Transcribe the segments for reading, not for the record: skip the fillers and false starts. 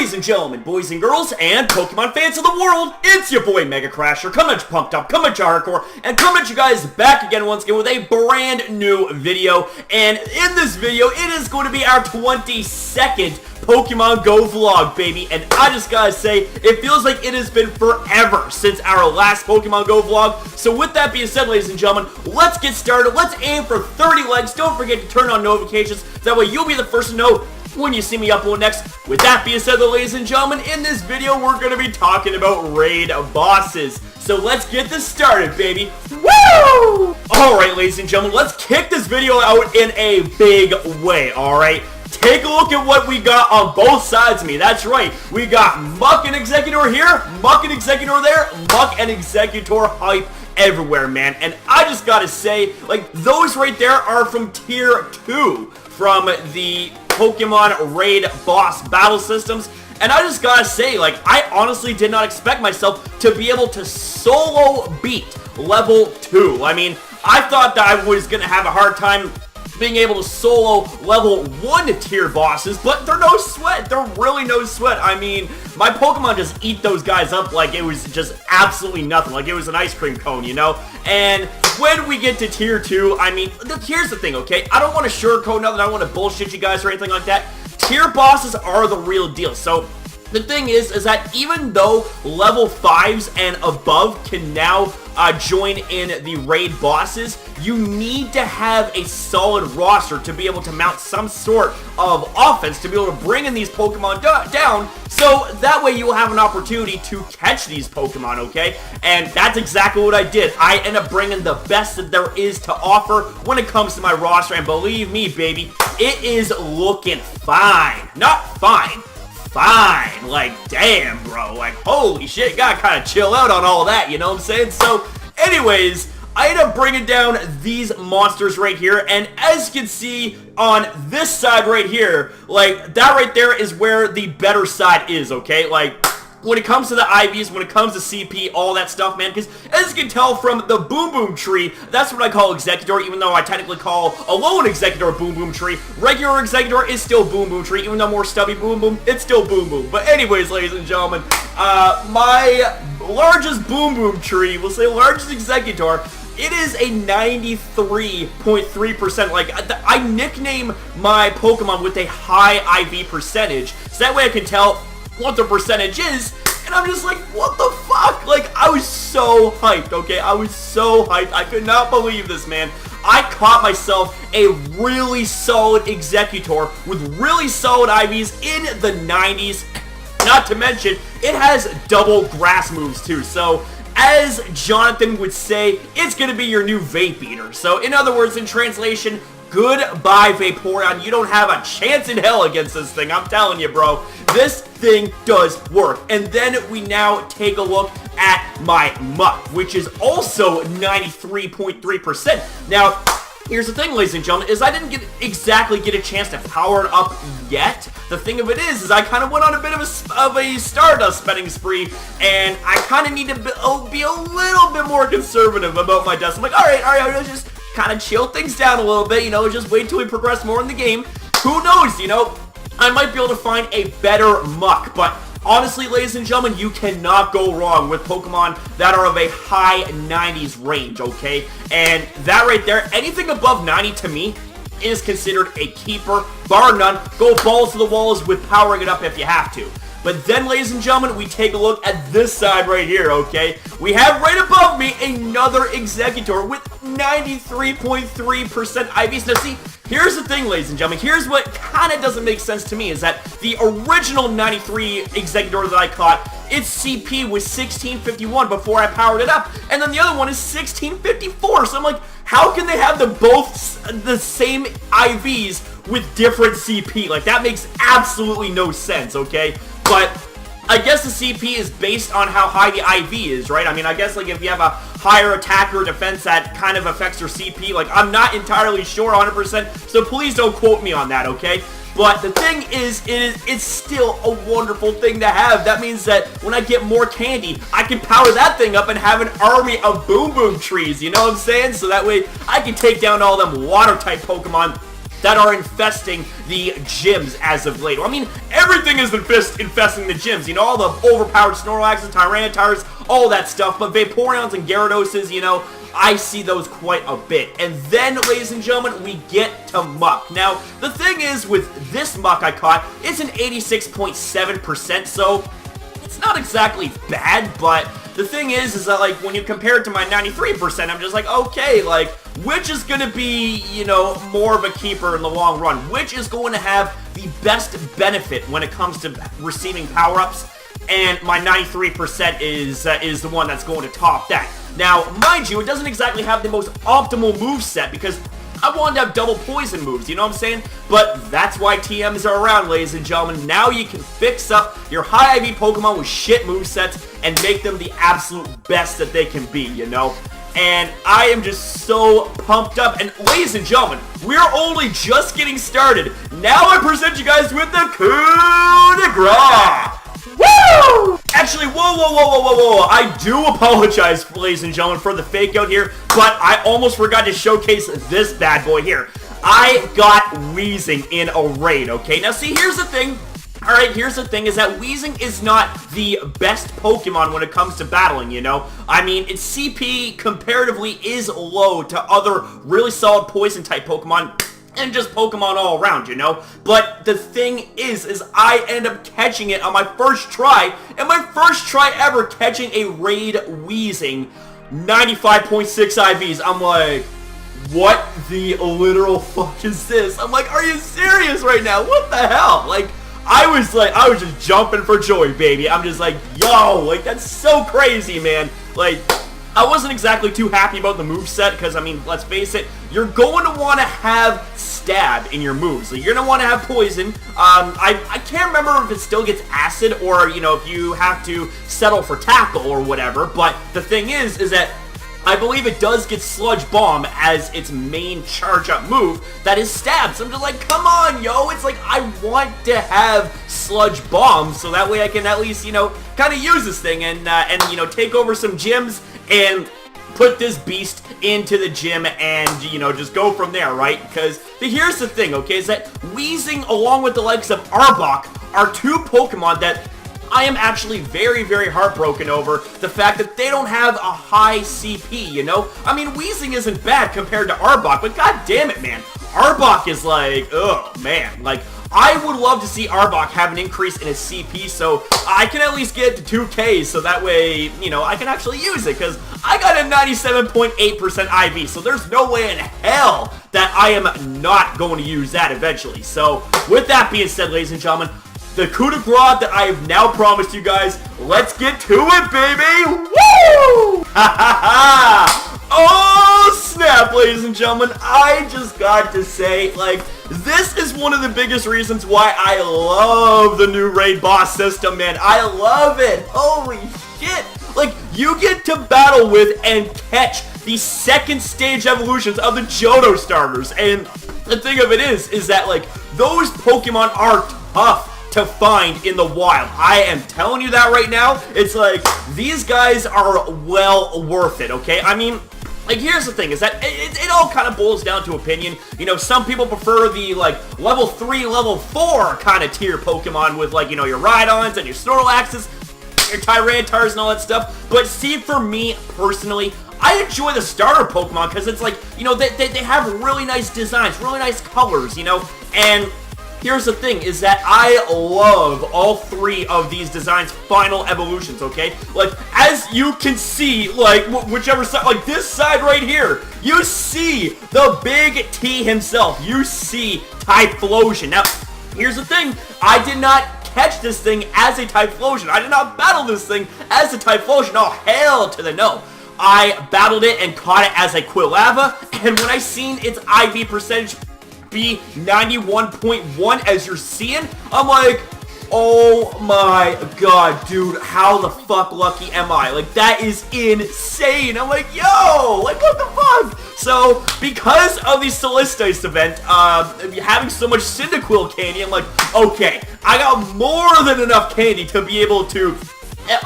Ladies and gentlemen, boys and girls, and Pokemon fans of the world, it's your boy MegaCrasher, coming at you pumped up, coming at you hardcore, and coming at you guys back again once again with a brand new video. And in this video, it is going to be our 22nd Pokemon Go vlog, baby. And I just gotta say, it feels like it has been forever since our last Pokemon Go vlog. So with that being said, ladies and gentlemen, let's get started. Let's aim for 30 likes. Don't forget to turn on notifications. That way you'll be the first to know when you see me upload next. With that being said, though, ladies and gentlemen, in this video, we're going to be talking about raid bosses. So let's get this started, baby. Woo! Alright, ladies and gentlemen, let's kick this video out in a big way, alright? Take a look at what we got on both sides of me. That's right. We got Muck and Exeggutor here, Muck and Exeggutor there, Muck and Exeggutor hype everywhere, man. And I just gotta say, like, those right there are from Tier 2 from the Pokemon Raid Boss Battle Systems. And I just gotta say, like, I honestly did not expect myself to be able to solo beat level 2. I mean, I thought that I was gonna have a hard time being able to solo level 1 tier bosses, but they're no sweat. They're really no sweat. I mean, my Pokemon just eat those guys up like it was just absolutely nothing, like it was an ice cream cone, you know? And when we get to tier 2, I mean, here's the thing, okay? I don't want to sugarcoat nothing. I don't want to bullshit you guys or anything like that. Tier bosses are the real deal. So the thing is that even though level 5s and above can now join in the raid bosses, you need to have a solid roster to be able to mount some sort of offense to be able to bring in these Pokemon down, so that way you will have an opportunity to catch these Pokemon, okay? And that's exactly what I did. I end up bringing the best that there is to offer when it comes to my roster, and believe me, baby, it is looking fine. Not fine. Fine. Like, damn, bro. Like, holy shit, gotta kind of chill out on all that, you know what I'm saying? So, anyways, I end up bringing down these monsters right here, and as you can see on this side right here, like, that right there is where the better side is, okay? Like, when it comes to the IVs, when it comes to CP, all that stuff, man, because as you can tell from the Boom Boom tree, that's what I call Exeggutor, even though I technically call a lone Exeggutor Boom Boom tree. Regular Exeggutor is still Boom Boom tree, even though more stubby Boom Boom, it's still Boom Boom. But anyways, ladies and gentlemen, my largest Boom Boom tree, we'll say largest Exeggutor, it is a 93.3%. Like, I nickname my Pokemon with a high IV percentage, so that way I can tell what the percentage is, and I'm just like, what the fuck? Like, I was so hyped, okay? I was so hyped. I could not believe this, man. I caught myself a really solid Exeggutor with really solid IVs in the 90s. Not to mention, it has double grass moves too, so as Jonathan would say, it's gonna be your new vape eater. So in other words, in translation, goodbye, Vaporeon. You don't have a chance in hell against this thing. I'm telling you, bro. This thing does work. And then we now take a look at my Muck, which is also 93.3%. Now, here's the thing, ladies and gentlemen, is I didn't exactly get a chance to power it up yet. The thing of it is I kind of went on a bit of a Stardust spending spree, and I kind of need to be a little bit more conservative about my dust. I'm like, all right, I'll just kind of chill things down a little bit, you know, just wait till we progress more in the game. Who knows, you know, I might be able to find a better Muck, but honestly, ladies and gentlemen, you cannot go wrong with Pokemon that are of a high 90s range, okay? And that right there, anything above 90 to me is considered a keeper, bar none. Go balls to the walls with powering it up if you have to. But then, ladies and gentlemen, we take a look at this side right here, okay? We have right above me another Exeggutor with 93.3% IVs. Now, see, here's the thing, ladies and gentlemen. Here's what kind of doesn't make sense to me is that the original 93 Exeggutor that I caught, its CP was 1651 before I powered it up, and then the other one is 1654. So I'm like, how can they have both the same IVs with different CP? Like, that makes absolutely no sense, okay? But I guess the CP is based on how high the IV is, right? I mean, I guess, like, if you have a higher attack or defense, that kind of affects your CP. Like, I'm not entirely sure 100%, so please don't quote me on that, okay? But the thing is, it's still a wonderful thing to have. That means that when I get more candy, I can power that thing up and have an army of Boom Boom trees, you know what I'm saying? So that way, I can take down all them water-type Pokemon that are infesting the gyms as of late. Well, I mean, everything is infesting the gyms, you know, all the overpowered Snorlaxes, Tyrantars, all that stuff, but Vaporeons and Gyarados, you know, I see those quite a bit. And then, ladies and gentlemen, we get to Muck. Now, the thing is, with this Muck I caught, it's an 86.7%, so it's not exactly bad, but the thing is that, like, when you compare it to my 93%, I'm just like, okay, like, which is going to be, you know, more of a keeper in the long run? Which is going to have the best benefit when it comes to receiving power-ups? And my 93% is the one that's going to top that. Now, mind you, it doesn't exactly have the most optimal moveset because I wanted to have double poison moves, you know what I'm saying? But that's why TMs are around, ladies and gentlemen. Now you can fix up your high IV Pokemon with shit movesets and make them the absolute best that they can be, you know? And I am just so pumped up. And ladies and gentlemen, we're only just getting started. Now I present you guys with the coup de grace. Woo! Actually, whoa. I do apologize, ladies and gentlemen, for the fake out here, but I almost forgot to showcase this bad boy here. I got Weezing in a raid, okay? Now, see, here's the thing. Alright, here's the thing, is that Weezing is not the best Pokemon when it comes to battling, you know? I mean, its CP comparatively is low to other really solid Poison-type Pokemon, and just Pokemon all around, you know? But the thing is I end up catching it on my first try, and my first try ever catching a raid Weezing, 95.6 IVs. I'm like, what the literal fuck is this? I'm like, are you serious right now? What the hell? Like, I was just jumping for joy, baby. I'm just like, yo, like, that's so crazy, man. Like, I wasn't exactly too happy about the moveset because, I mean, let's face it, you're going to want to have Stab in your moves. Like, you're going to want to have Poison. I can't remember if it still gets Acid or, you know, if you have to settle for Tackle or whatever, but the thing is that I believe it does get Sludge Bomb as its main charge-up move that is Stab. So I'm just like, come on, yo. It's like, I want to have Sludge Bomb so that way I can at least, you know, kind of use this thing and you know, take over some gyms and put this beast into the gym and, you know, just go from there, right? Because here's the thing, okay, is that Weezing along with the likes of Arbok are two Pokemon that I am actually very, very heartbroken over the fact that they don't have a high CP, you know? I mean, Weezing isn't bad compared to Arbok, but god damn it, man. Arbok is like, oh, man. Like, I would love to see Arbok have an increase in his CP so I can at least get to 2K so that way, you know, I can actually use it because I got a 97.8% IV, so there's no way in hell that I am not going to use that eventually. So, with that being said, ladies and gentlemen, the coup de grace that I have now promised you guys, let's get to it, baby! Woo! Ha ha ha! Oh, snap, ladies and gentlemen. I just got to say, like, this is one of the biggest reasons why I love the new raid boss system, man. I love it. Holy shit. Like, you get to battle with and catch the second stage evolutions of the Johto starters. And the thing of it is that, like, those Pokemon are tough to find in the wild. I am telling you that right now. It's like, these guys are well worth it, okay? I mean, like, here's the thing, is that it all kind of boils down to opinion. You know, some people prefer the, like, level 3, level 4 kind of tier Pokemon with, like, you know, your Rhydons and your Snorlaxes, your Tyrantars and all that stuff. But see, for me, personally, I enjoy the starter Pokemon because it's like, you know, they have really nice designs, really nice colors, you know, and here's the thing, is that I love all three of these designs' final evolutions, okay? Like, as you can see, like, whichever side, like this side right here, you see the big T himself. You see Typhlosion. Now, here's the thing, I did not catch this thing as a Typhlosion. I did not battle this thing as a Typhlosion. Oh, hell to the no. I battled it and caught it as a Quilava, and when I seen its IV percentage be 91.1 as you're seeing, I'm like, oh my god, dude, how the fuck lucky am I? Like, that is insane. I'm like, yo, like, what the fuck? So, because of the Solstice event, having so much Cyndaquil candy, I'm like, okay, I got more than enough candy to be able to,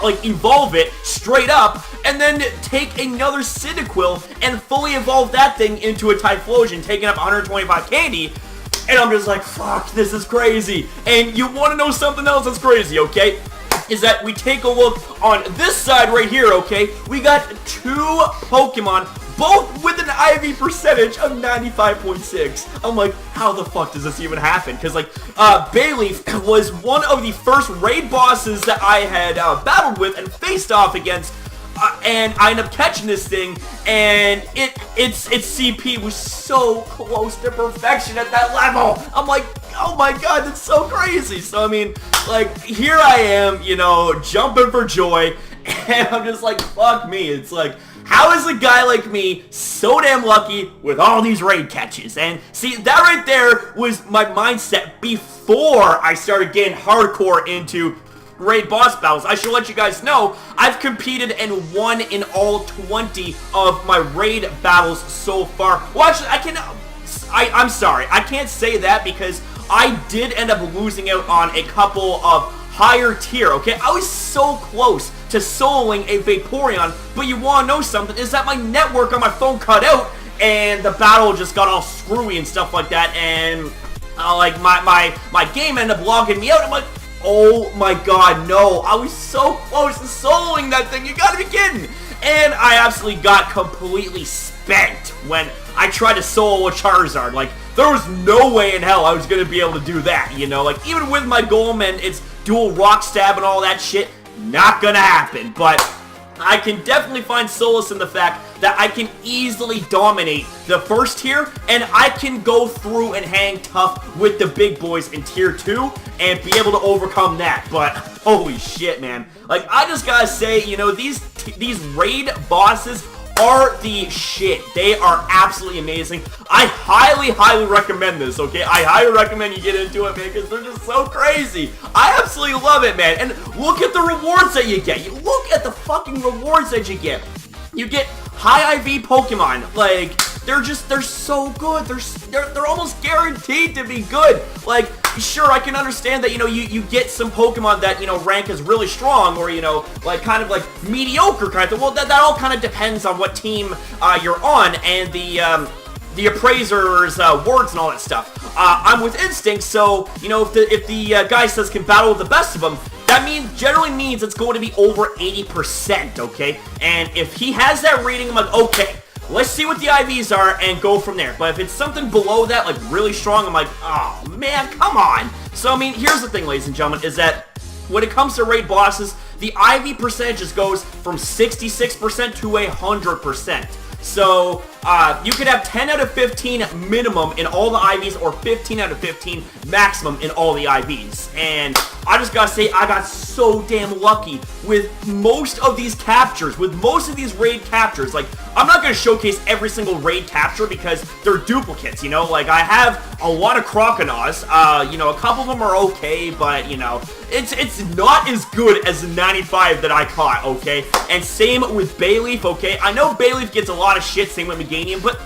like, evolve it straight up, and then take another Cyndaquil and fully evolve that thing into a Typhlosion, taking up 125 candy. And I'm just like, fuck, this is crazy. And you want to know something else that's crazy, okay? Is that we take a look on this side right here, okay? We got 2 Pokemon, both with an IV percentage of 95.6. I'm like, how the fuck does this even happen? Because, like, Bayleaf was one of the first raid bosses that I had battled with and faced off against. And I ended up catching this thing, and its CP was so close to perfection at that level. I'm like, oh my god, that's so crazy. So, I mean, like, here I am, you know, jumping for joy, and I'm just like, fuck me. It's like, how is a guy like me so damn lucky with all these raid catches? And see, that right there was my mindset before I started getting hardcore into raid boss battles. I should let you guys know, I've competed and won in all 20 of my raid battles so far. Well, actually, I'm sorry, I can't say that because I did end up losing out on a couple of higher tier, okay? I was so close to soloing a Vaporeon, but you want to know something, is that my network on my phone cut out, and the battle just got all screwy and stuff like that, and like my game ended up logging me out. I'm like, oh my god, no. I was so close to soloing that thing. You gotta be kidding. And I absolutely got completely spent when I tried to solo a Charizard. Like, there was no way in hell I was gonna be able to do that, you know? Like, even with my Golem and its dual rock stab and all that shit, not gonna happen. But I can definitely find solace in the fact that I can easily dominate the first tier, and I can go through and hang tough with the big boys in tier 2 and be able to overcome that. But holy shit, man. Like, I just gotta say, you know, these raid bosses are the shit. They are absolutely amazing. I highly recommend this, okay? I highly recommend you get into it, man, because they're just so crazy. I absolutely love it, man. And look at the rewards that you get. You look at the fucking rewards that you get. You get high IV Pokemon. Like, they're so good. They're almost guaranteed to be good. Like, sure, I can understand that, you know, you get some Pokemon that, you know, rank is really strong, or, you know, like, kind of like mediocre kind of thing. Well, that all kind of depends on what team you're on, and the appraiser's words and all that stuff. I'm with Instinct, so, you know, if the guy says can battle with the best of them, that generally means it's going to be over 80%, okay? And if he has that rating, I'm like, okay, let's see what the IVs are and go from there. But if it's something below that, like really strong, I'm like, oh man, come on. So, I mean, here's the thing, ladies and gentlemen, is that when it comes to raid bosses, the IV percentages goes from 66% to 100%. So, you could have 10 out of 15 minimum in all the IVs, or 15 out of 15 maximum in all the IVs. And I just gotta say, I got so damn lucky with most of these captures, with most of these raid captures. Like, I'm not gonna showcase every single raid capture because they're duplicates, you know? Like, I have a lot of Croconaws, you know, a couple of them are okay, but, you know, it's not as good as the 95 that I caught, okay? And same with Bayleaf, okay? I know Bayleaf gets a lot of shit, same with Meganium, but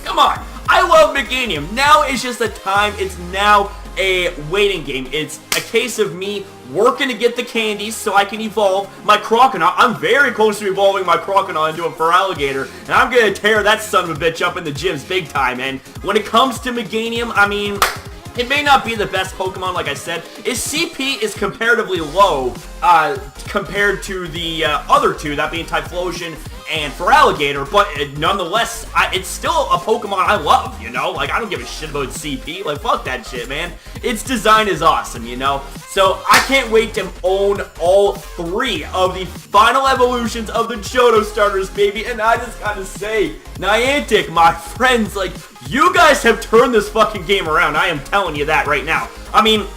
come on, I love Meganium. Now it's just a time, it's now a waiting game. It's a case of me working to get the candies so I can evolve my Croconaw. I'm very close to evolving my Croconaw into a Feraligatr, and I'm gonna tear that son of a bitch up in the gyms big time. And when it comes to Meganium, I mean, it may not be the best Pokemon, like I said. Its CP is comparatively low compared to the other two, that being Typhlosion and Feraligatr, but nonetheless, it's still a Pokemon I love, you know? Like, I don't give a shit about CP. Like, fuck that shit, man. Its design is awesome, you know? So, I can't wait to own all 3 of the final evolutions of the Johto starters, baby. And I just gotta say, Niantic, my friends, like, you guys have turned this fucking game around. I am telling you that right now. I mean,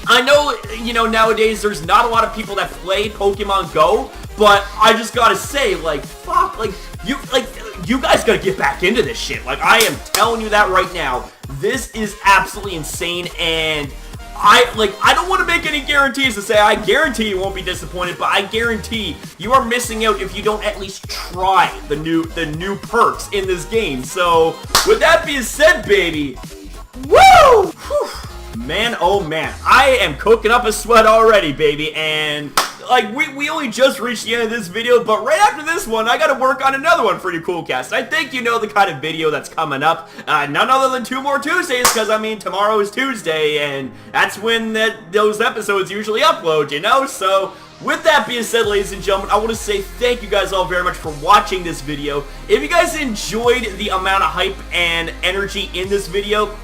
I know, you know, nowadays there's not a lot of people that play Pokemon Go, but I just gotta say, like, fuck, like, you guys gotta get back into this shit. Like, I am telling you that right now. This is absolutely insane, and I don't want to make any guarantees to say I guarantee you won't be disappointed, but I guarantee you are missing out if you don't at least try the new perks in this game. So, with that being said, baby, woo! Whew. Man, oh man, I am cooking up a sweat already, baby, and like, we only just reached the end of this video, but right after this one, I gotta work on another one for you cool cats. I think you know the kind of video that's coming up. None other than 2 more Tuesdays, because, I mean, tomorrow is Tuesday, and that's when those episodes usually upload, you know? So, with that being said, ladies and gentlemen, I want to say thank you guys all very much for watching this video. If you guys enjoyed the amount of hype and energy in this video,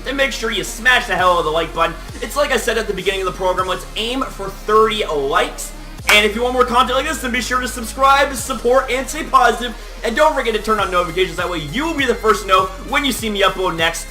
then make sure you smash the hell out of the like button. It's like I said at the beginning of the program, let's aim for 30 likes. And if you want more content like this, then be sure to subscribe, support, and stay positive. And don't forget to turn on notifications. That way you will be the first to know when you see me upload next.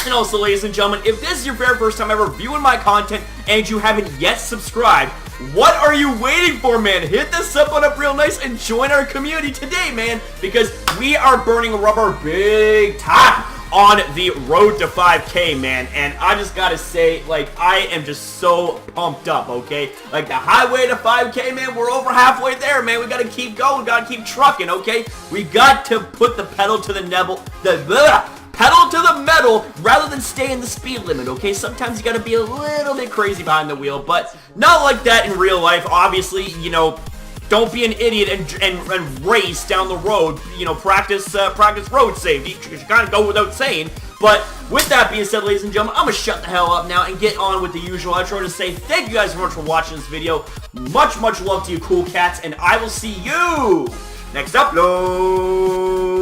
And also, ladies and gentlemen, if this is your very first time ever viewing my content and you haven't yet subscribed, what are you waiting for, man? Hit the sub button up real nice and join our community today, man, because we are burning rubber big time on the road to 5K, man. And I just gotta say, like, I am just so pumped up, okay? Like, the highway to 5K, man, we're over halfway there, man. We gotta keep going, gotta keep trucking, okay? We got to put the pedal to the pedal to the metal rather than stay in the speed limit, okay? Sometimes you gotta be a little bit crazy behind the wheel, but not like that in real life. Obviously, you know, don't be an idiot and race down the road. You know, practice road safety. You kind of go without saying. But with that being said, ladies and gentlemen, I'm going to shut the hell up now and get on with the usual outro to say thank you guys so much for watching this video. Much love to you cool cats, and I will see you next upload.